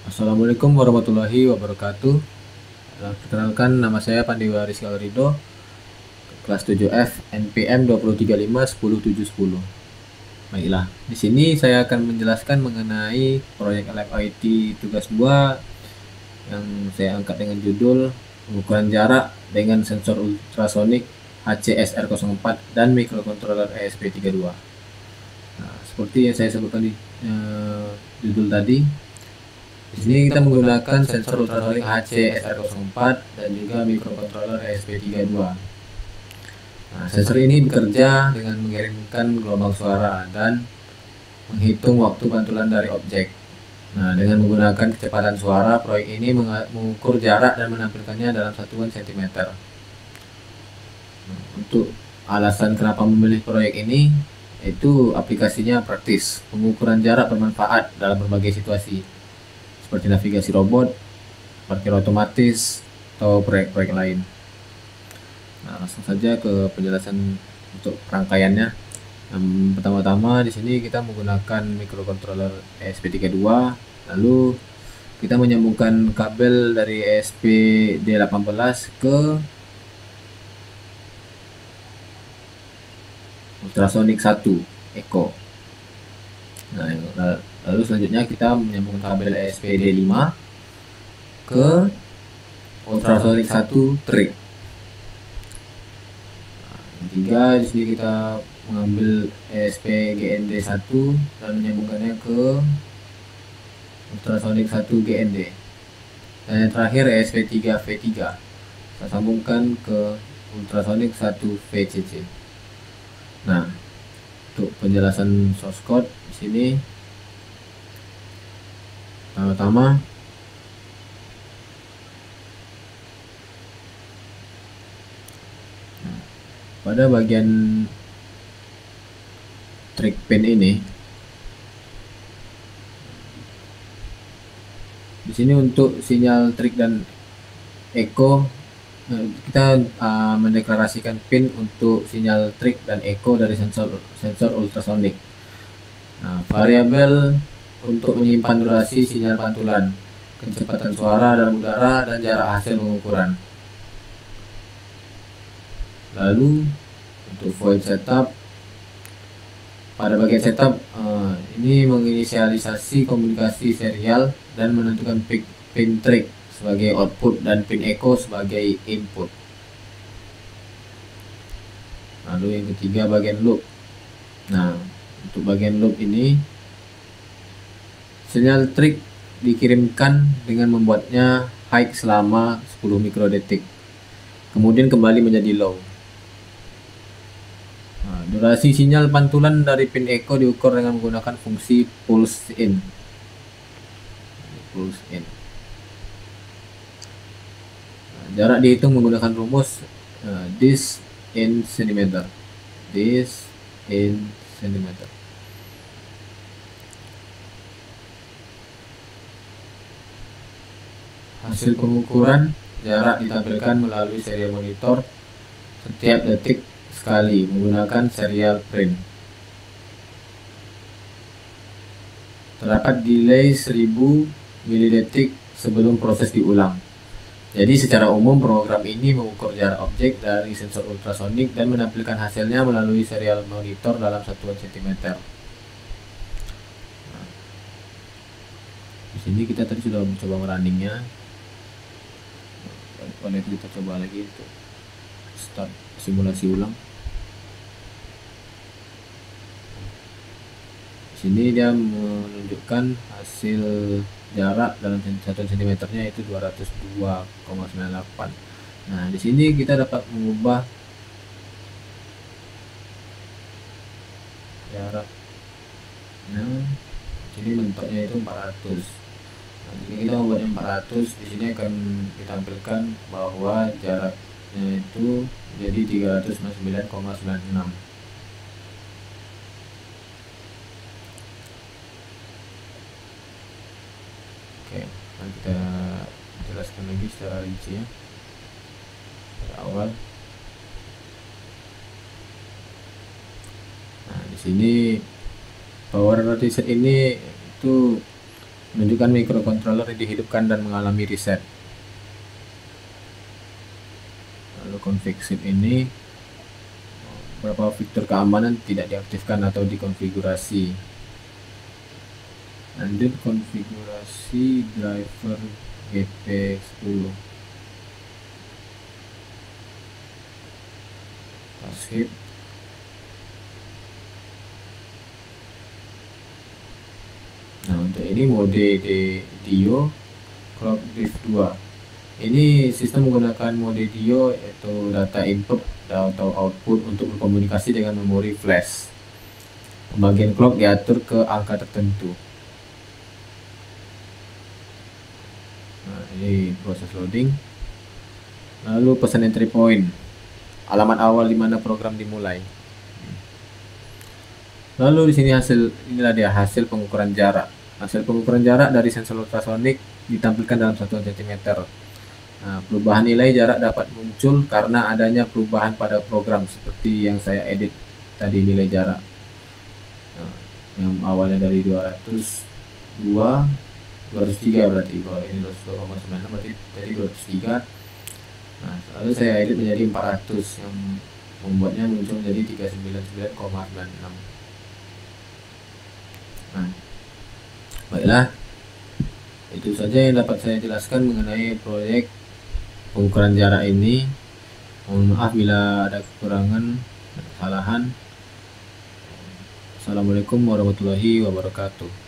Assalamualaikum warahmatullahi wabarakatuh. Perkenalkan, nama saya Pandiwaris Galerido, kelas 7F, NPM 203510710. Baiklah, di sini saya akan menjelaskan mengenai proyek Lab IT tugas 2 yang saya angkat dengan judul pengukuran jarak dengan sensor ultrasonik HCSR04 dan mikrokontroler ESP32. Nah, seperti yang saya sebutkan di judul tadi, di sini kita menggunakan sensor ultrasonik HCSR04 dan juga mikrokontroler ESP32. Nah, sensor ini bekerja dengan mengirimkan gelombang suara dan menghitung waktu pantulan dari objek. Nah, dengan menggunakan kecepatan suara, proyek ini mengukur jarak dan menampilkannya dalam satuan cm. Nah, untuk alasan kenapa memilih proyek ini, itu aplikasinya praktis. Pengukuran jarak bermanfaat dalam berbagai situasi, seperti navigasi robot, parkir otomatis, atau proyek-proyek lain. Nah, langsung saja ke penjelasan untuk rangkaiannya. Pertama-tama di sini kita menggunakan mikrokontroler ESP32, lalu kita menyambungkan kabel dari ESP-D18 ke ultrasonic 1 Echo. Nah, lalu selanjutnya kita menyambungkan kabel ESP-D5 ke ultrasonic 1 Trick. Ketiga, di sini kita mengambil ESP-GND1 dan menyambungkannya ke ultrasonic 1 GND. Dan yang terakhir ESP3V3 kita sambungkan ke ultrasonic 1 VCC. Nah, untuk penjelasan source code di sini, pertama-tama pada bagian track pin ini, di sini untuk sinyal trik dan echo kita mendeklarasikan pin untuk sinyal trik dan echo dari sensor ultrasonik. Nah, variabel untuk menyimpan durasi sinyal pantulan, kecepatan suara dalam udara, dan jarak hasil pengukuran. Lalu untuk void setup, pada bagian setup ini menginisialisasi komunikasi serial dan menentukan pin trik sebagai output dan pin echo sebagai input. Lalu yang ketiga bagian loop. Nah, untuk bagian loop ini, sinyal trik dikirimkan dengan membuatnya high selama 10 mikrodetik, kemudian kembali menjadi low. Nah, durasi sinyal pantulan dari pin echo diukur dengan menggunakan fungsi pulse in. Nah, jarak dihitung menggunakan rumus this in centimeter. Hasil pengukuran jarak ditampilkan melalui serial monitor setiap detik sekali menggunakan serial print. Terdapat delay 1000 milidetik sebelum proses diulang. Jadi secara umum program ini mengukur jarak objek dari sensor ultrasonik dan menampilkan hasilnya melalui serial monitor dalam satuan cm. Nah, di sini kita tadi sudah mencoba merunningnya. Oleh itu kita coba lagi untuk start simulasi ulang. Di sini dia menunjukkan hasil jarak dalam 1 cm-nya itu 202,98. Nah, di sini kita dapat mengubah jaraknya. Jadi mentoknya itu 400. Nah, jika kita membuatnya 400, di sini akan ditampilkan bahwa jaraknya itu jadi 399,96. Oke, nah kita jelaskan lagi secara rinci ya. Dari awal. Nah, di sini power reset ini itu menunjukkan microcontroller dihidupkan dan mengalami reset. Lalu config zip ini beberapa fitur keamanan tidak diaktifkan atau dikonfigurasi. Lanjut konfigurasi driver GP10. Skip. Nah, untuk ini mode Dio clock drift 2. Ini sistem menggunakan mode Dio, yaitu data input atau output untuk berkomunikasi dengan memori flash. Pembagian clock diatur ke angka tertentu. Nah, ini proses loading. Lalu pesan entry point, alamat awal di mana program dimulai. Lalu di sini inilah dia hasil pengukuran jarak. Hasil pengukuran jarak dari sensor ultrasonik ditampilkan dalam 1 cm. Nah, perubahan nilai jarak dapat muncul karena adanya perubahan pada program seperti yang saya edit tadi nilai jarak. Nah, yang awalnya dari 202, 203 berarti, kalau ini 200,96 berarti tadi 203. Nah, lalu saya edit menjadi 400 yang membuatnya muncul menjadi 399,96. Nah, baiklah, itu saja yang dapat saya jelaskan mengenai proyek pengukuran jarak ini. Mohon maaf bila ada kekurangan dan kesalahan. Assalamualaikum warahmatullahi wabarakatuh.